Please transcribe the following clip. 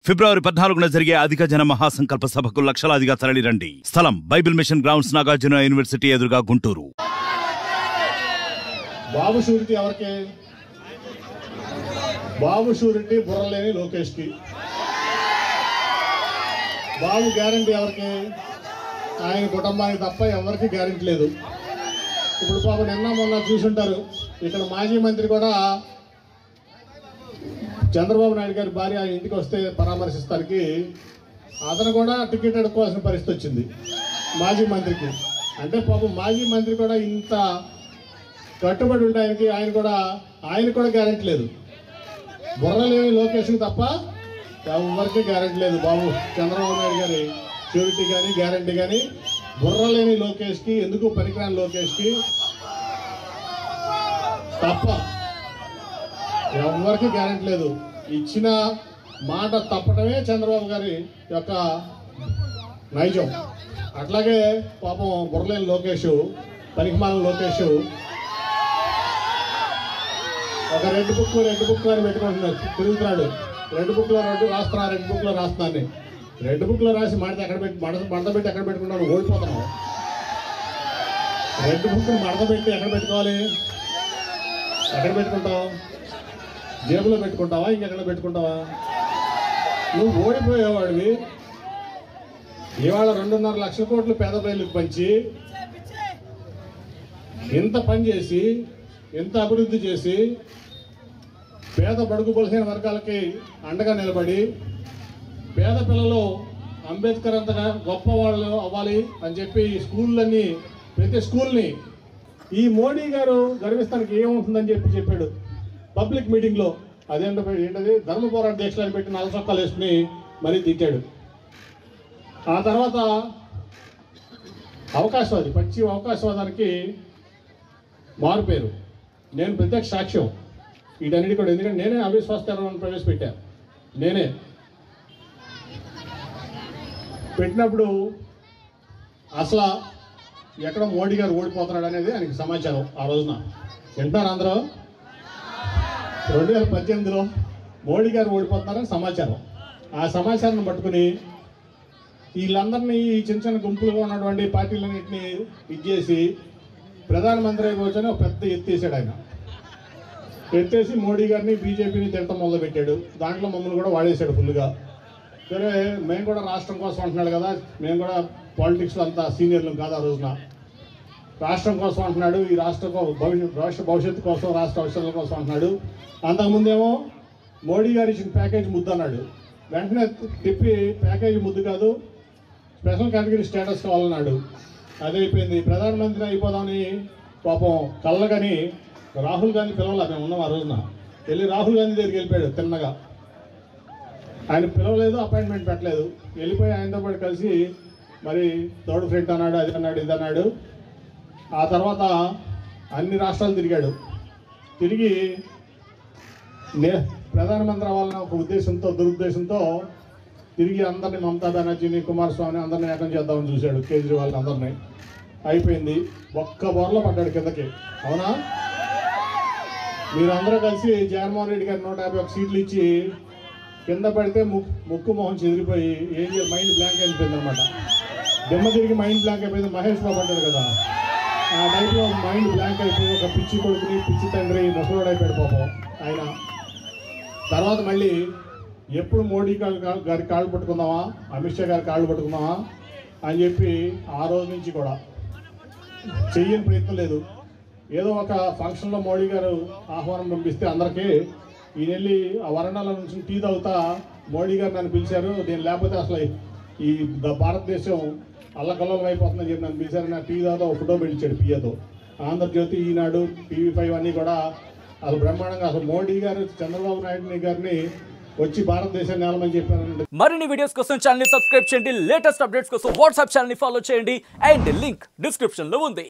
ఫిబ్రవరి 14న జరిగే అధిక జన మహాసంకల్ప సభకు లక్షలాదిగా తరలిరండి. స్థలం bible mission grounds, Nagarjuna university ఎదురుగా, గుంటూరు. బాబు షూరిటీ ఎవరికి? బాబు షూరిటీ బుర్రలేని లోకేష్ కి. బాబు గ్యారంటీ ఎవరికి? ఆయన కుటుంబానికి తప్ప ఎవరికి గ్యారంటీ లేదు. ఇప్పుడు బాబు నిన్న మొన్న చూసుంటారు, ఇక్కడ మాజీ మంత్రి కూడా చంద్రబాబు నాయుడు గారి భార్య ఇంటికి వస్తే పరామర్శిస్తానికి అతను కూడా టికెట్ అడుక్కోవాల్సిన పరిస్థితి వచ్చింది మాజీ మంత్రికి. అంటే పాపం మాజీ మంత్రి కూడా ఇంత కట్టుబడి ఉండడానికి ఆయన కూడా గ్యారెంటీ లేదు. బుర్రలేని లోకేష్కి తప్ప ఎవరికి గ్యారెంటీ లేదు. బాబు చంద్రబాబు నాయుడు గారి షూరిటీ కానీ గ్యారెంటీ కానీ బుర్రలేని లోకేష్కి, ఎందుకు పనికిరాని లోకేష్కి తప్ప ఎవరికి గ్యారెంటీ లేదు. ఇచ్చిన మాట తప్పటమే చంద్రబాబు గారి యొక్క నైజం. అట్లాగే పాపం బుర్రలేని లోకేష్, పనికిమాలిన లోకేష్ ఒక రెడ్ బుక్ అని పెట్టుకుంటున్నాడు, తిరుగుతున్నాడు. రెడ్ బుక్లో రాస్తున్నా, రెడ్ బుక్లో రాస్తున్నాను. రెడ్ బుక్లో రాసి మడత పెట్టి ఎక్కడ పెట్టుకుంటాను? ఓడిపోతున్నావు. రెడ్ బుక్ని మడత పెట్టి ఎక్కడ పెట్టుకోవాలి? ఎక్కడ పెట్టుకుంటావు? జేబులో పెట్టుకుంటావా? ఇంకెక్కడ పెట్టుకుంటావా? నువ్వు ఓడిపోయేవాడివి. ఇవాళ 2.5 లక్షల కోట్లు పేద ప్రజలకు పంచి ఇంత పని చేసి, ఇంత అభివృద్ధి చేసి, పేద బడుగు బలహీన వర్గాలకి అండగా నిలబడి, పేద పిల్లలు అంబేద్కర్ అంతగా గొప్పవాళ్ళు అవ్వాలి అని చెప్పి స్కూళ్ళన్నీ, ప్రతి స్కూల్ని ఈ మోడీ గారు గర్విస్తానికి ఏమవుతుందని చెప్పాడు పబ్లిక్ మీటింగ్లో. ఏంటది ధర్మ పోరాట దీక్షలు పెట్టి 4 చొక్కాలు వేసుకుని మరీ తిట్టాడు. ఆ తర్వాత అవకాశవాది, పచ్చి అవకాశవాదానికి మారుపేరు. నేను ప్రత్యక్ష సాక్ష్యం వీటన్నిటి కూడా. ఎందుకంటే నేనే అవిశ్వాస తీర్మానం ప్రవేశపెట్టాను. నేనే పెట్టినప్పుడు అసలు ఎక్కడ మోడీ గారు ఓడిపోతున్నాడు అనేది ఆయనకి సమాచారం. ఆ రోజున వింటారు అందరూ, 2018లో మోడీ గారు ఓడిపోతున్నారని సమాచారం. ఆ సమాచారాన్ని పట్టుకుని వీళ్ళందరినీ, ఈ చిన్న గుంపులుగా ఉన్నటువంటి పార్టీలన్నింటినీ ఇచ్చేసి ప్రధానమంత్రి కూర్చొని ఒక పెద్ద ఎత్తేసాడు. ఆయన ఎత్తేసి మోడీ గారిని, బీజేపీని తిట్టడం మొదలుపెట్టాడు. దాంట్లో మమ్మల్ని కూడా వాడేశాడు ఫుల్గా. సరే, మేము కూడా రాష్ట్రం కోసం అంటున్నాడు కదా, మేము కూడా పాలిటిక్స్లో అంతా సీనియర్లు కాదు. ఆ రోజున రాష్ట్రం కోసం అంటున్నాడు, ఈ రాష్ట్ర భవిష్యత్తు కోసం, రాష్ట్ర అవసరాల కోసం అంటున్నాడు. అంతకుముందేమో మోడీ గారు ఇచ్చిన ప్యాకేజ్ ముద్దు అన్నాడు. వెంటనే తిప్పి ప్యాకేజీ ముద్దు కాదు, స్పెషల్ కేటగిరీ స్టేటస్ కావాలన్నాడు. అదైపోయింది. ప్రధానమంత్రి అయిపోదామని పాపం కళ్ళగని రాహుల్ గాంధీ పిలవలే. మేము ఉన్నాం ఆ రోజున. వెళ్ళి రాహుల్ గాంధీ దగ్గరికి వెళ్ళిపోయాడు తిన్నగా. ఆయన పిలవలేదు, అపాయింట్మెంట్ పెట్టలేదు. వెళ్ళిపోయి ఆయనతో పాటు కలిసి మరి థర్డ్ ఫ్రంట్ అన్నాడు, అది అన్నాడు, ఇది అన్నాడు. ఆ తర్వాత అన్ని రాష్ట్రాలు తిరిగాడు. తిరిగి ప్రధానమంత్రి అవ్వాలన్న ఒక ఉద్దేశంతో, దురుద్దేశంతో తిరిగి అందరినీ, మమతా బెనర్జీని, కుమారస్వామిని అందరినీ ఏకం చేద్దామని చూశాడు. కేజ్రీవాల్ అందరినీ. అయిపోయింది. ఒక్క బోర్లో పడ్డాడు కిందకి. అవునా? మీరందరూ కలిసి జగన్మోహన్ రెడ్డి గారి 151 సీట్లు ఇచ్చి కింద పడితే ముక్కు మొహం చెదిరిపోయి మైండ్ బ్లాంక్ అయిపోయింది అనమాట. దెమ్మ తిరిగి మైండ్ బ్లాంక్ అయిపోయింది. మహేష్ బాబు అంటాడు కదా, ఆ టైప్లో మైండ్ బ్లాంక్ అయిపోయి ఒక పిచ్చి కొడుకుని, పిచ్చి తండ్రి, ముసలోడు అయిపోయాడు పాపం ఆయన. తర్వాత మళ్ళీ ఎప్పుడు మోడీ గారి కాళ్ళు పట్టుకుందామా, అమిత్ షా గారి కాళ్ళు పట్టుకుందామా అని చెప్పి ఆ రోజు నుంచి కూడా చెయ్యని ప్రయత్నం లేదు. ఏదో ఒక ఫంక్షన్లో మోడీ గారు ఆహ్వానం పంపిస్తే అందరికీ ఈయన వెళ్ళి ఆ వరండాల నుంచి టీ తాగుతా మోడీ గారు నన్ను పిలిచారు, నేను లేకపోతే అసలు ఈ భారతదేశం అల్లకల్లోలం అయిపోతుందని చెప్పి నన్ను పిలిచారు. నా టీ తాగుతా ఒక ఫోటో పెట్టించాడు పియ్యతో. ఆంధ్రజ్యోతి, ఈనాడు, TV5 అన్నీ కూడా అసలు బ్రహ్మాండంగా అసలు మోడీ గారు చంద్రబాబు నాయుడు గారిని వచ్చి భారతదేశాన్ని నేలమని చెప్పారు. మరిన్ని వీడియోస్ కోసం ఛానల్ ని సబ్స్క్రైబ్ చేయండి. లేటెస్ట్ అప్డేట్స్ కోసం వాట్సాప్ ఛానల్ ని ఫాలో చేయండి. అండ్ లింక్ డిస్క్రిప్షన్ లో ఉంది.